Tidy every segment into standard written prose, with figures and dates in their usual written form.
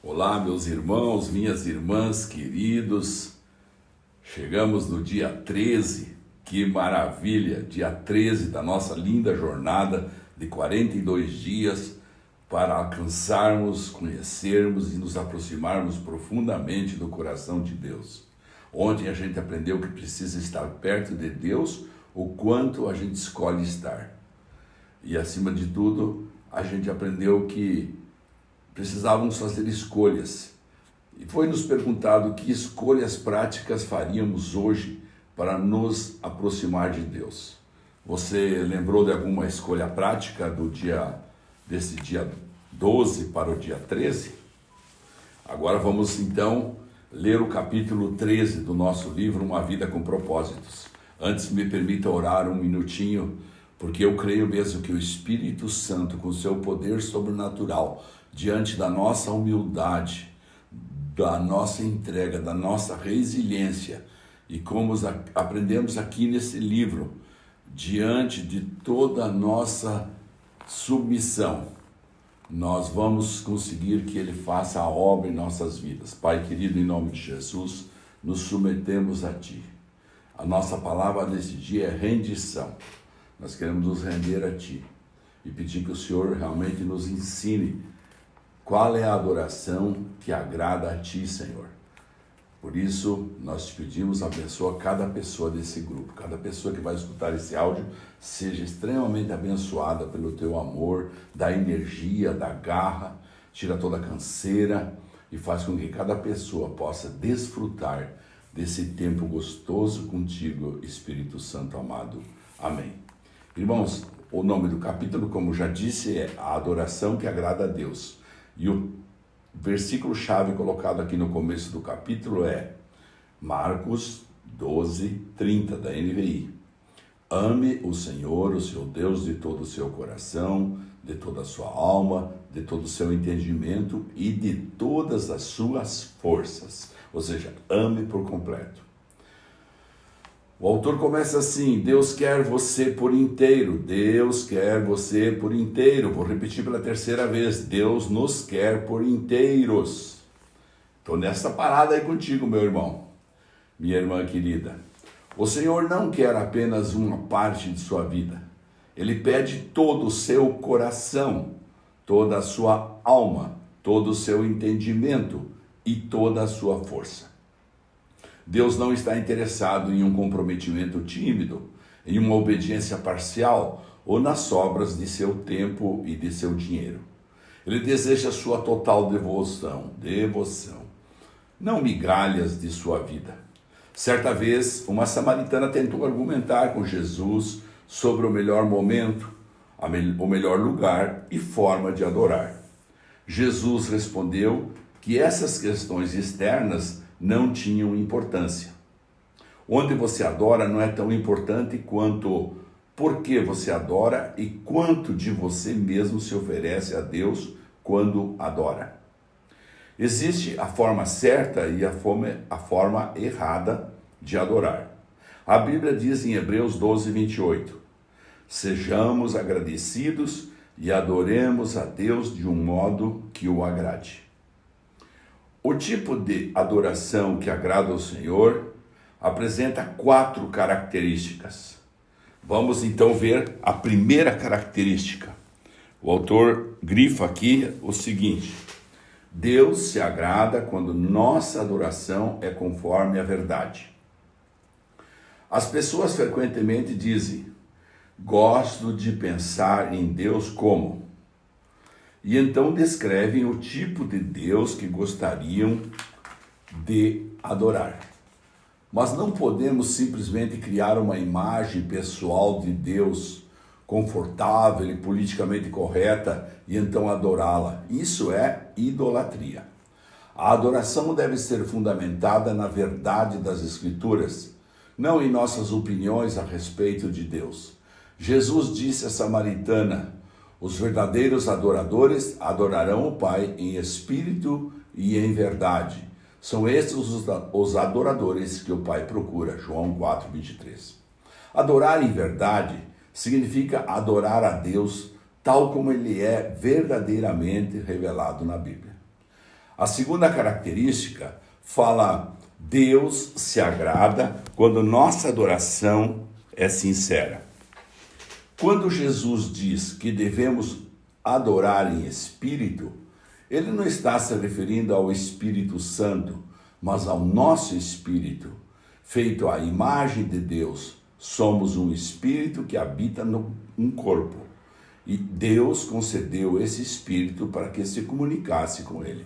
Olá, meus irmãos, minhas irmãs queridos. Chegamos no dia 13, que maravilha! Dia 13 da nossa linda jornada de 42 dias para alcançarmos, conhecermos e nos aproximarmos profundamente do coração de Deus. Ontem a gente aprendeu que precisa estar perto de Deus o quanto a gente escolhe estar. E acima de tudo, a gente aprendeu que precisávamos fazer escolhas. E foi nos perguntado que escolhas práticas faríamos hoje para nos aproximar de Deus. Você lembrou de alguma escolha prática desse dia 12 para o dia 13? Agora vamos então ler o capítulo 13 do nosso livro Uma Vida com Propósitos. Antes me permita orar um minutinho, porque eu creio mesmo que o Espírito Santo, com seu poder sobrenatural, diante da nossa humildade, da nossa entrega, da nossa resiliência, e como aprendemos aqui nesse livro, diante de toda a nossa submissão, nós vamos conseguir que Ele faça a obra em nossas vidas. Pai querido, em nome de Jesus, nos submetemos a Ti. A nossa palavra nesse dia é rendição. Nós queremos nos render a Ti e pedir que o Senhor realmente nos ensine qual é a adoração que agrada a Ti, Senhor. Por isso, nós te pedimos, abençoa cada pessoa desse grupo, cada pessoa que vai escutar esse áudio, seja extremamente abençoada pelo Teu amor, da energia, da garra, tira toda a canseira e faz com que cada pessoa possa desfrutar desse tempo gostoso contigo, Espírito Santo amado. Amém. Irmãos, o nome do capítulo, como já disse, é A Adoração que Agrada a Deus. E o versículo-chave colocado aqui no começo do capítulo é Marcos 12:30, da NVI. Ame o Senhor, o seu Deus, de todo o seu coração, de toda a sua alma, de todo o seu entendimento e de todas as suas forças. Ou seja, ame por completo. O autor começa assim: Deus quer você por inteiro, Deus quer você por inteiro. Vou repetir pela terceira vez: Deus nos quer por inteiros. Estou nessa parada aí contigo, meu irmão, minha irmã querida. O Senhor não quer apenas uma parte de sua vida. Ele pede todo o seu coração, toda a sua alma, todo o seu entendimento e toda a sua força. Deus não está interessado em um comprometimento tímido, em uma obediência parcial ou nas sobras de seu tempo e de seu dinheiro. Ele deseja sua total devoção, não migalhas de sua vida. Certa vez, uma samaritana tentou argumentar com Jesus sobre o melhor momento, o melhor lugar e forma de adorar. Jesus respondeu que essas questões externas não tinham importância. Onde você adora não é tão importante quanto por que você adora e quanto de você mesmo se oferece a Deus quando adora. Existe a forma certa e a forma errada de adorar. A Bíblia diz em Hebreus 12:28, sejamos agradecidos e adoremos a Deus de um modo que o agrade. O tipo de adoração que agrada ao Senhor apresenta 4 características. Vamos então ver a primeira característica. O autor grifa aqui o seguinte: Deus se agrada quando nossa adoração é conforme a verdade. As pessoas frequentemente dizem: gosto de pensar em Deus como... E então descrevem o tipo de Deus que gostariam de adorar. Mas não podemos simplesmente criar uma imagem pessoal de Deus confortável e politicamente correta e então adorá-la. Isso é idolatria. A adoração deve ser fundamentada na verdade das Escrituras, não em nossas opiniões a respeito de Deus. Jesus disse à samaritana: os verdadeiros adoradores adorarão o Pai em espírito e em verdade. São estes os adoradores que o Pai procura. João 4:23. Adorar em verdade significa adorar a Deus tal como Ele é verdadeiramente revelado na Bíblia. A segunda característica fala: Deus se agrada quando nossa adoração é sincera. Quando Jesus diz que devemos adorar em espírito, ele não está se referindo ao Espírito Santo, mas ao nosso espírito, feito à imagem de Deus. Somos um espírito que habita num corpo. E Deus concedeu esse espírito para que se comunicasse com ele.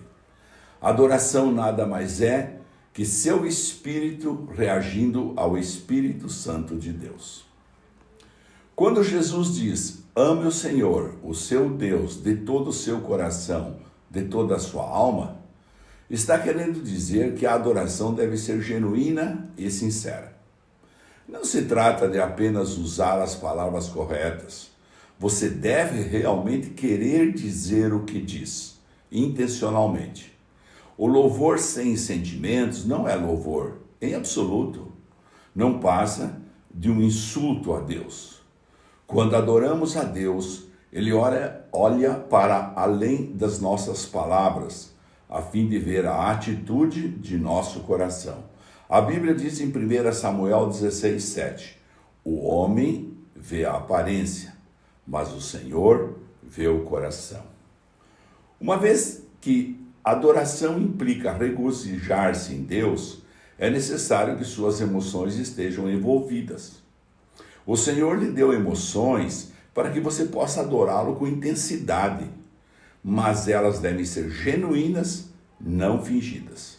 Adoração nada mais é que seu espírito reagindo ao Espírito Santo de Deus. Quando Jesus diz: ame o Senhor, o seu Deus, de todo o seu coração, de toda a sua alma, está querendo dizer que a adoração deve ser genuína e sincera. Não se trata de apenas usar as palavras corretas. Você deve realmente querer dizer o que diz, intencionalmente. O louvor sem sentimentos não é louvor, em absoluto. Não passa de um insulto a Deus. Quando adoramos a Deus, Ele olha para além das nossas palavras, a fim de ver a atitude de nosso coração. A Bíblia diz em 1 Samuel 16:7, o homem vê a aparência, mas o Senhor vê o coração. Uma vez que adoração implica regozijar-se em Deus, é necessário que suas emoções estejam envolvidas. O Senhor lhe deu emoções para que você possa adorá-lo com intensidade, mas elas devem ser genuínas, não fingidas.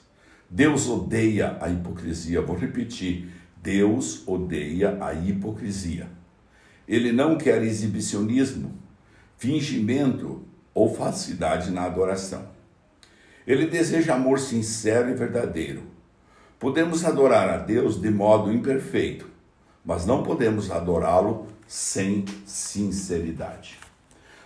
Deus odeia a hipocrisia. Vou repetir, Deus odeia a hipocrisia. Ele não quer exibicionismo, fingimento ou falsidade na adoração. Ele deseja amor sincero e verdadeiro. Podemos adorar a Deus de modo imperfeito, mas não podemos adorá-lo sem sinceridade.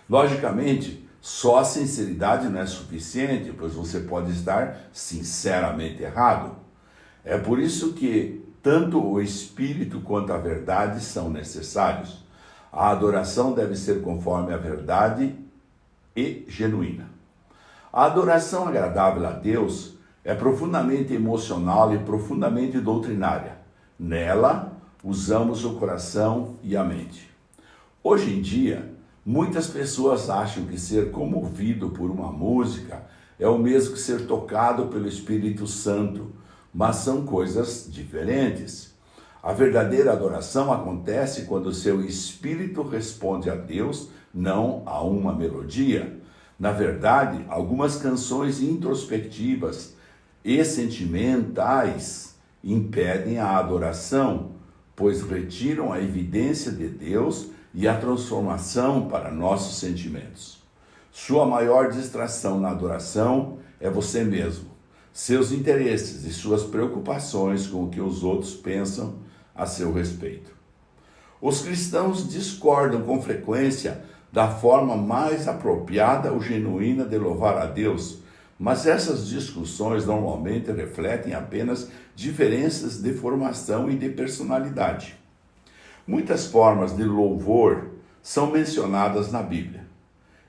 Logicamente, só a sinceridade não é suficiente, pois você pode estar sinceramente errado. É por isso que tanto o Espírito quanto a verdade são necessários. A adoração deve ser conforme a verdade e genuína. A adoração agradável a Deus é profundamente emocional e profundamente doutrinária. Nela, usamos o coração e a mente. Hoje em dia, muitas pessoas acham que ser comovido por uma música é o mesmo que ser tocado pelo Espírito Santo, mas são coisas diferentes. A verdadeira adoração acontece quando o seu espírito responde a Deus, não a uma melodia. Na verdade, algumas canções introspectivas e sentimentais impedem a adoração, pois retiram a evidência de Deus e a transformação para nossos sentimentos. Sua maior distração na adoração é você mesmo, seus interesses e suas preocupações com o que os outros pensam a seu respeito. Os cristãos discordam com frequência da forma mais apropriada ou genuína de louvar a Deus, mas essas discussões normalmente refletem apenas diferenças de formação e de personalidade. Muitas formas de louvor são mencionadas na Bíblia.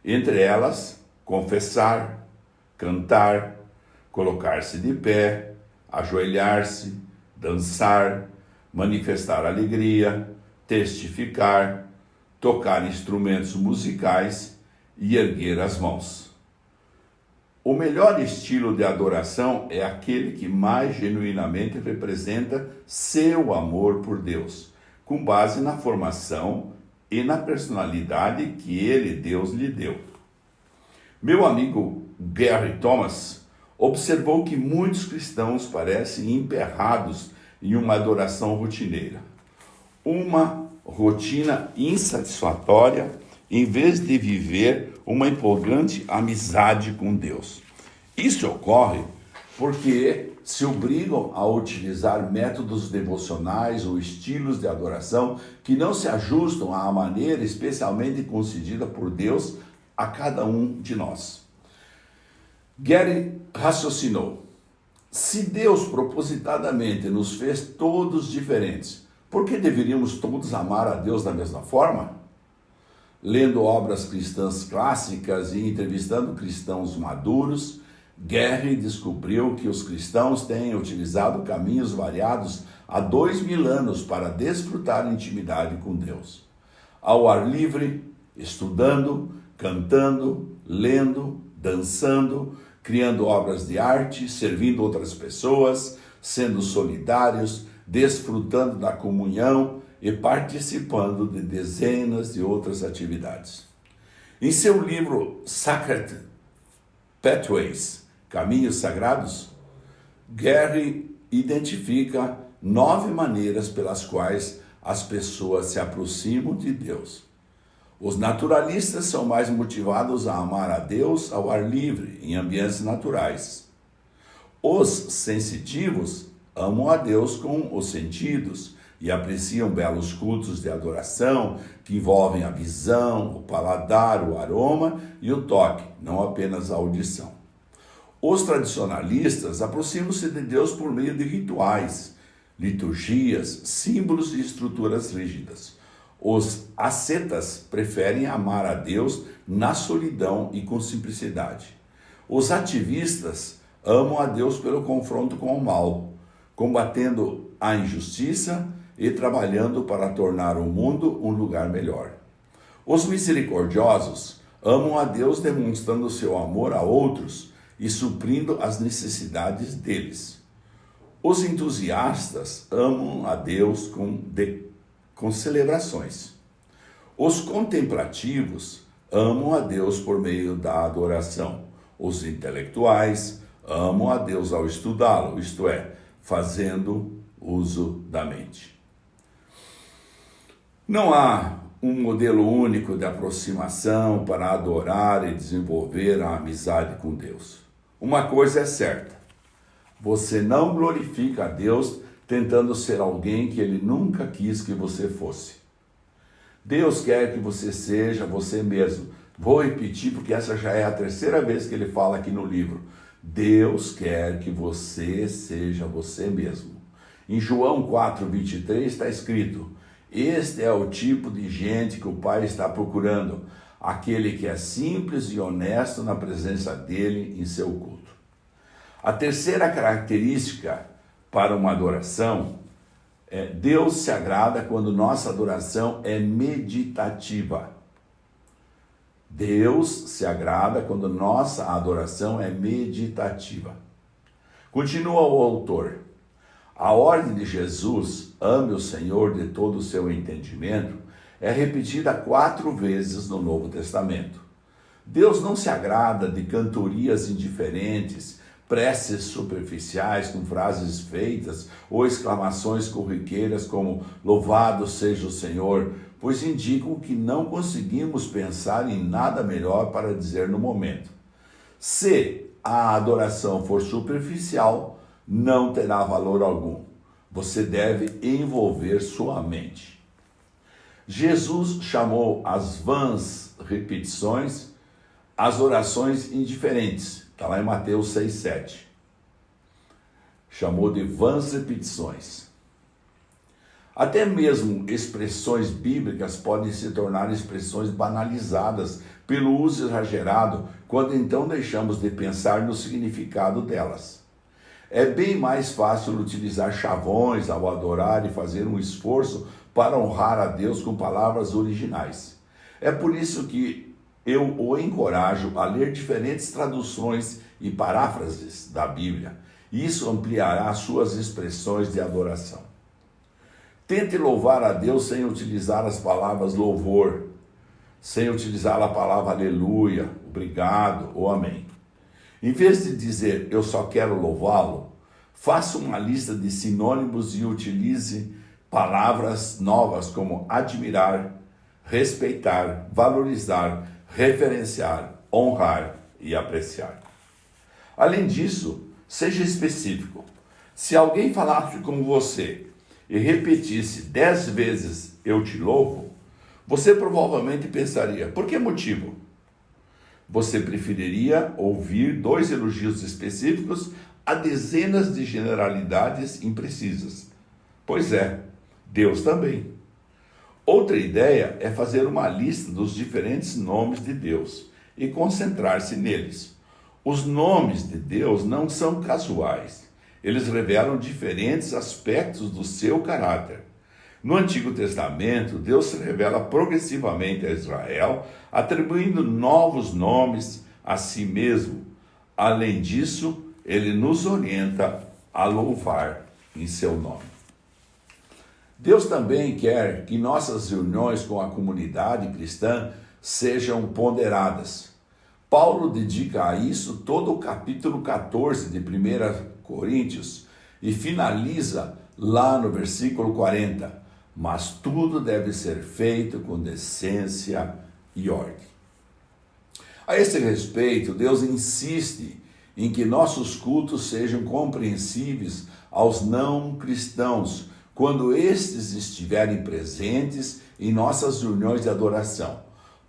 Entre elas, confessar, cantar, colocar-se de pé, ajoelhar-se, dançar, manifestar alegria, testificar, tocar instrumentos musicais e erguer as mãos. O melhor estilo de adoração é aquele que mais genuinamente representa seu amor por Deus, com base na formação e na personalidade que ele, Deus, lhe deu. Meu amigo Gary Thomas observou que muitos cristãos parecem emperrados em uma adoração rotineira. Uma rotina insatisfatória, em vez de viver uma empolgante amizade com Deus. Isso ocorre porque se obrigam a utilizar métodos devocionais ou estilos de adoração que não se ajustam à maneira especialmente concedida por Deus a cada um de nós. Gary raciocinou: se Deus propositadamente nos fez todos diferentes, por que deveríamos todos amar a Deus da mesma forma? Lendo obras cristãs clássicas e entrevistando cristãos maduros, Gary descobriu que os cristãos têm utilizado caminhos variados há 2000 anos para desfrutar intimidade com Deus. Ao ar livre, estudando, cantando, lendo, dançando, criando obras de arte, servindo outras pessoas, sendo solidários, desfrutando da comunhão e participando de dezenas de outras atividades. Em seu livro Sacred Pathways, Caminhos Sagrados, Gary identifica 9 maneiras pelas quais as pessoas se aproximam de Deus. Os naturalistas são mais motivados a amar a Deus ao ar livre, em ambientes naturais. Os sensitivos amam a Deus com os sentidos e apreciam belos cultos de adoração que envolvem a visão, o paladar, o aroma e o toque, não apenas a audição. Os tradicionalistas aproximam-se de Deus por meio de rituais, liturgias, símbolos e estruturas rígidas. Os ascetas preferem amar a Deus na solidão e com simplicidade. Os ativistas amam a Deus pelo confronto com o mal, combatendo a injustiça e trabalhando para tornar o mundo um lugar melhor. Os misericordiosos amam a Deus demonstrando seu amor a outros e suprindo as necessidades deles. Os entusiastas amam a Deus com celebrações. Os contemplativos amam a Deus por meio da adoração. Os intelectuais amam a Deus ao estudá-lo, isto é, fazendo uso da mente. Não há um modelo único de aproximação para adorar e desenvolver a amizade com Deus. Uma coisa é certa: você não glorifica a Deus tentando ser alguém que Ele nunca quis que você fosse. Deus quer que você seja você mesmo. Vou repetir porque essa já é a 3ª vez que ele fala aqui no livro. Deus quer que você seja você mesmo. Em João 4:23 está escrito: este é o tipo de gente que o Pai está procurando, aquele que é simples e honesto na presença dele em seu culto. A 3ª característica para uma adoração é: Deus se agrada quando nossa adoração é meditativa. Deus se agrada quando nossa adoração é meditativa. Continua o autor: a ordem de Jesus, ame o Senhor de todo o seu entendimento, é repetida 4 vezes no Novo Testamento. Deus não se agrada de cantorias indiferentes, preces superficiais com frases feitas ou exclamações corriqueiras como louvado seja o Senhor, pois indicam que não conseguimos pensar em nada melhor para dizer no momento. Se a adoração for superficial, não terá valor algum. Você deve envolver sua mente. Jesus chamou as vãs repetições as orações indiferentes. Está lá em Mateus 6,7. Chamou de vãs repetições. Até mesmo expressões bíblicas podem se tornar expressões banalizadas pelo uso exagerado, quando então deixamos de pensar no significado delas. É bem mais fácil utilizar chavões ao adorar e fazer um esforço para honrar a Deus com palavras originais. É por isso que eu o encorajo a ler diferentes traduções e paráfrases da Bíblia. Isso ampliará suas expressões de adoração. Tente louvar a Deus sem utilizar as palavras louvor, sem utilizar a palavra aleluia, obrigado ou amém. Em vez de dizer eu só quero louvá-lo, faça uma lista de sinônimos e utilize palavras novas como admirar, respeitar, valorizar, referenciar, honrar e apreciar. Além disso, seja específico. Se alguém falasse com você e repetisse 10 vezes eu te louvo, você provavelmente pensaria: por que motivo? Você preferiria ouvir 2 elogios específicos a dezenas de generalidades imprecisas. Pois é, Deus também. Outra ideia é fazer uma lista dos diferentes nomes de Deus e concentrar-se neles. Os nomes de Deus não são casuais. Eles revelam diferentes aspectos do seu caráter. No Antigo Testamento, Deus se revela progressivamente a Israel, atribuindo novos nomes a si mesmo. Além disso, ele nos orienta a louvar em seu nome. Deus também quer que nossas reuniões com a comunidade cristã sejam ponderadas. Paulo dedica a isso todo o capítulo 14 de 1 Coríntios e finaliza lá no versículo 40. Mas tudo deve ser feito com decência e ordem. A esse respeito, Deus insiste em que nossos cultos sejam compreensíveis aos não cristãos, quando estes estiverem presentes em nossas reuniões de adoração.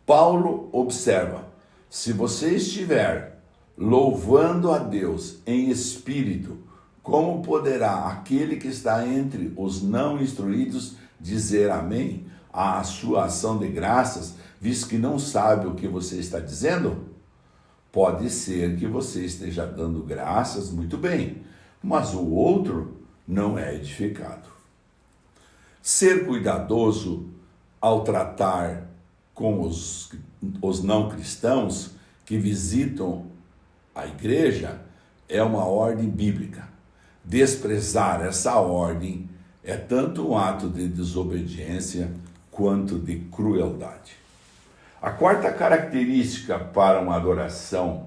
Paulo observa: se você estiver louvando a Deus em espírito, como poderá aquele que está entre os não instruídos dizer amém à sua ação de graças, visto que não sabe o que você está dizendo? Pode ser que você esteja dando graças muito bem, mas o outro não é edificado. Ser cuidadoso ao tratar com os não cristãos que visitam a igreja é uma ordem bíblica. Desprezar essa ordem é tanto um ato de desobediência quanto de crueldade. A quarta característica para uma adoração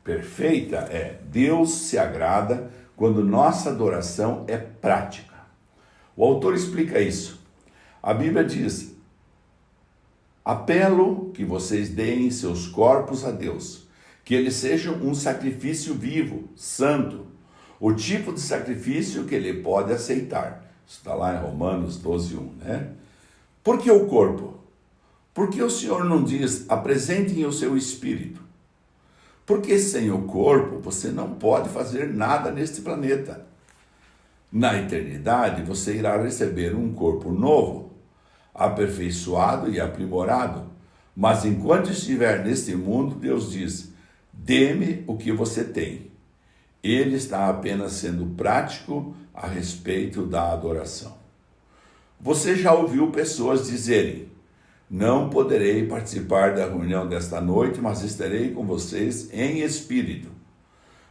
perfeita é: Deus se agrada quando nossa adoração é prática. O autor explica isso. A Bíblia diz: apelo que vocês deem seus corpos a Deus, que eles sejam um sacrifício vivo, santo, o tipo de sacrifício que ele pode aceitar. Isso está lá em Romanos 12:1, né? Por que o corpo? Porque o Senhor não diz: apresentem o seu espírito? Porque sem o corpo você não pode fazer nada neste planeta. Na eternidade você irá receber um corpo novo, aperfeiçoado e aprimorado. Mas enquanto estiver neste mundo, Deus diz: dê-me o que você tem. Ele está apenas sendo prático a respeito da adoração. Você já ouviu pessoas dizerem: não poderei participar da reunião desta noite, mas estarei com vocês em espírito.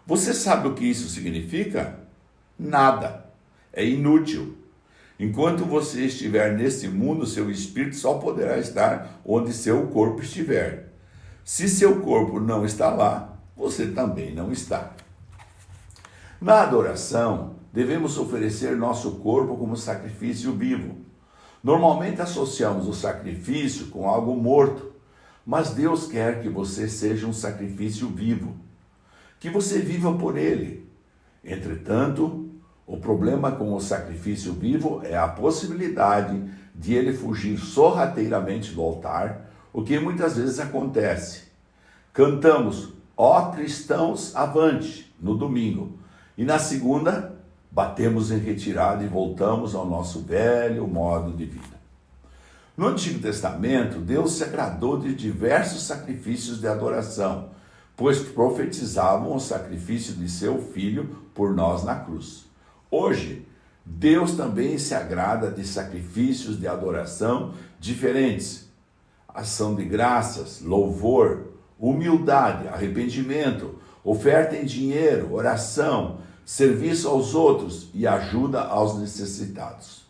Você sabe o que isso significa? Nada. É inútil. Enquanto você estiver neste mundo, seu espírito só poderá estar onde seu corpo estiver. Se seu corpo não está lá, você também não está. Na adoração, devemos oferecer nosso corpo como sacrifício vivo. Normalmente associamos o sacrifício com algo morto, mas Deus quer que você seja um sacrifício vivo, que você viva por Ele. Entretanto, o problema com o sacrifício vivo é a possibilidade de ele fugir sorrateiramente do altar, o que muitas vezes acontece. Cantamos "Ó cristãos, avante" no domingo, e na segunda batemos em retirada e voltamos ao nosso velho modo de vida. No Antigo Testamento, Deus se agradou de diversos sacrifícios de adoração, pois profetizavam o sacrifício de seu Filho por nós na cruz. Hoje, Deus também se agrada de sacrifícios de adoração diferentes: ação de graças, louvor, humildade, arrependimento, oferta em dinheiro, oração, serviço aos outros e ajuda aos necessitados.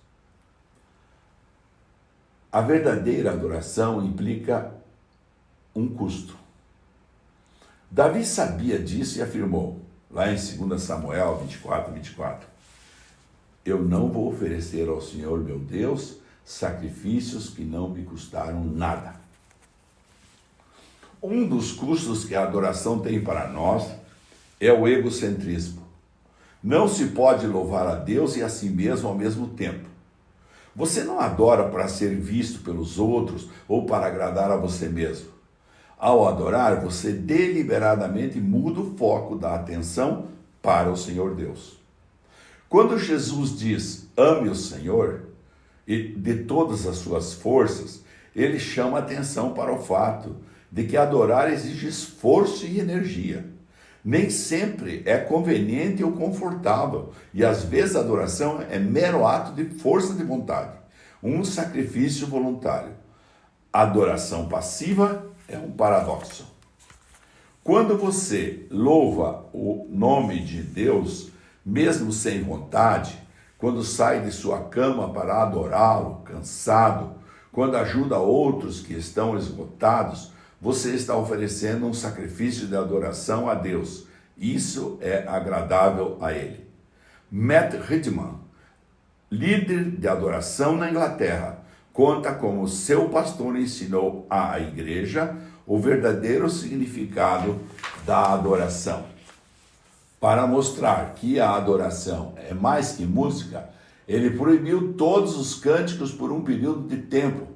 A verdadeira adoração implica um custo. Davi sabia disso e afirmou, lá em 2 Samuel 24:24, eu não vou oferecer ao Senhor meu Deus sacrifícios que não me custaram nada. Um dos custos que a adoração tem para nós é o egocentrismo. Não se pode louvar a Deus e a si mesmo ao mesmo tempo. Você não adora para ser visto pelos outros ou para agradar a você mesmo. Ao adorar, você deliberadamente muda o foco da atenção para o Senhor Deus. Quando Jesus diz, ame o Senhor, e de todas as suas forças, ele chama atenção para o fato de que adorar exige esforço e energia. Nem sempre é conveniente ou confortável, e às vezes a adoração é mero ato de força de vontade, um sacrifício voluntário. A adoração passiva é um paradoxo. Quando você louva o nome de Deus, mesmo sem vontade, quando sai de sua cama para adorá-lo, cansado, quando ajuda outros que estão esgotados, você está oferecendo um sacrifício de adoração a Deus. Isso é agradável a Ele. Matt Ridman, líder de adoração na Inglaterra, conta como seu pastor ensinou à igreja o verdadeiro significado da adoração. Para mostrar que a adoração é mais que música, ele proibiu todos os cânticos por um período de tempo,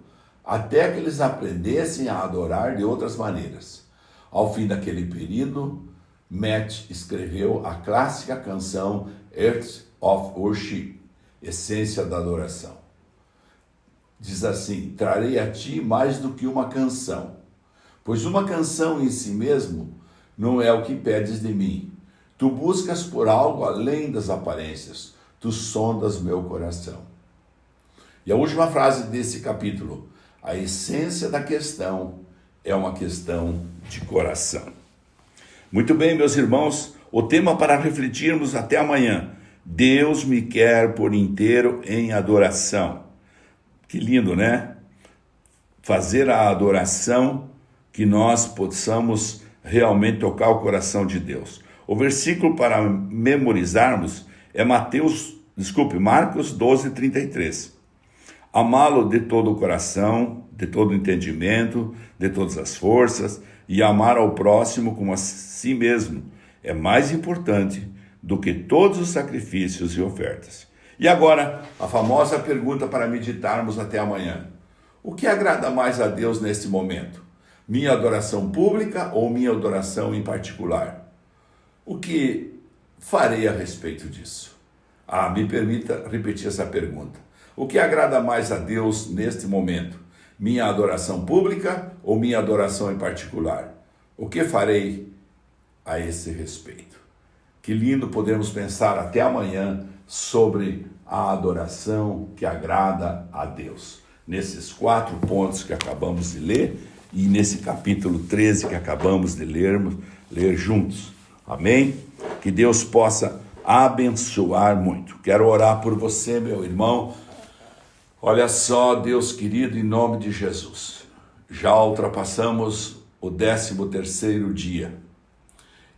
até que eles aprendessem a adorar de outras maneiras. Ao fim daquele período, Matt escreveu a clássica canção Earth of Worship, Essência da Adoração. Diz assim: trarei a ti mais do que uma canção, pois uma canção em si mesmo não é o que pedes de mim. Tu buscas por algo além das aparências, tu sondas meu coração. E a última frase desse capítulo: a essência da questão é uma questão de coração. Muito bem, meus irmãos, o tema para refletirmos até amanhã: Deus me quer por inteiro em adoração. Que lindo, né? Fazer a adoração que nós possamos realmente tocar o coração de Deus. O versículo para memorizarmos é Marcos 12:33. Amá-lo de todo o coração, de todo o entendimento, de todas as forças, e amar ao próximo como a si mesmo é mais importante do que todos os sacrifícios e ofertas. E agora, a famosa pergunta para meditarmos até amanhã: o que agrada mais a Deus neste momento? Minha adoração pública ou minha adoração em particular? O que farei a respeito disso? Me permita repetir essa pergunta. O que agrada mais a Deus neste momento? Minha adoração pública ou minha adoração em particular? O que farei a esse respeito? Que lindo podermos pensar até amanhã sobre a adoração que agrada a Deus. Nesses 4 pontos que acabamos de ler e nesse capítulo 13 que acabamos de ler juntos. Amém? Que Deus possa abençoar muito. Quero orar por você, meu irmão. Olha só, Deus querido, em nome de Jesus. Já ultrapassamos o 13º dia.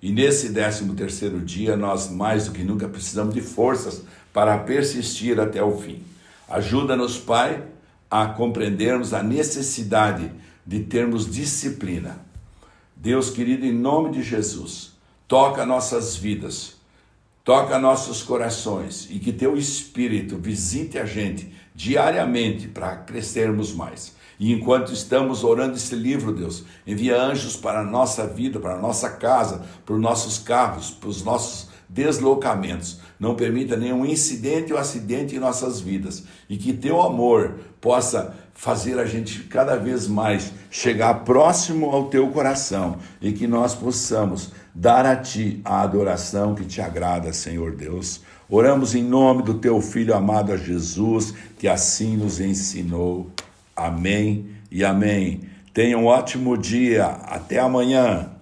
E nesse 13º dia, nós mais do que nunca precisamos de forças para persistir até o fim. Ajuda-nos, Pai, a compreendermos a necessidade de termos disciplina. Deus querido, em nome de Jesus, toca nossas vidas, toca nossos corações e que Teu Espírito visite a gente diariamente para crescermos mais. E enquanto estamos orando esse livro, Deus, envia anjos para a nossa vida, para a nossa casa, para os nossos carros, para os nossos deslocamentos. Não permita nenhum incidente ou acidente em nossas vidas. E que Teu amor possa fazer a gente cada vez mais chegar próximo ao Teu coração. E que nós possamos dar a Ti a adoração que Te agrada, Senhor Deus. Oramos em nome do Teu Filho amado, a Jesus, que assim nos ensinou. Amém e amém. Tenha um ótimo dia. Até amanhã.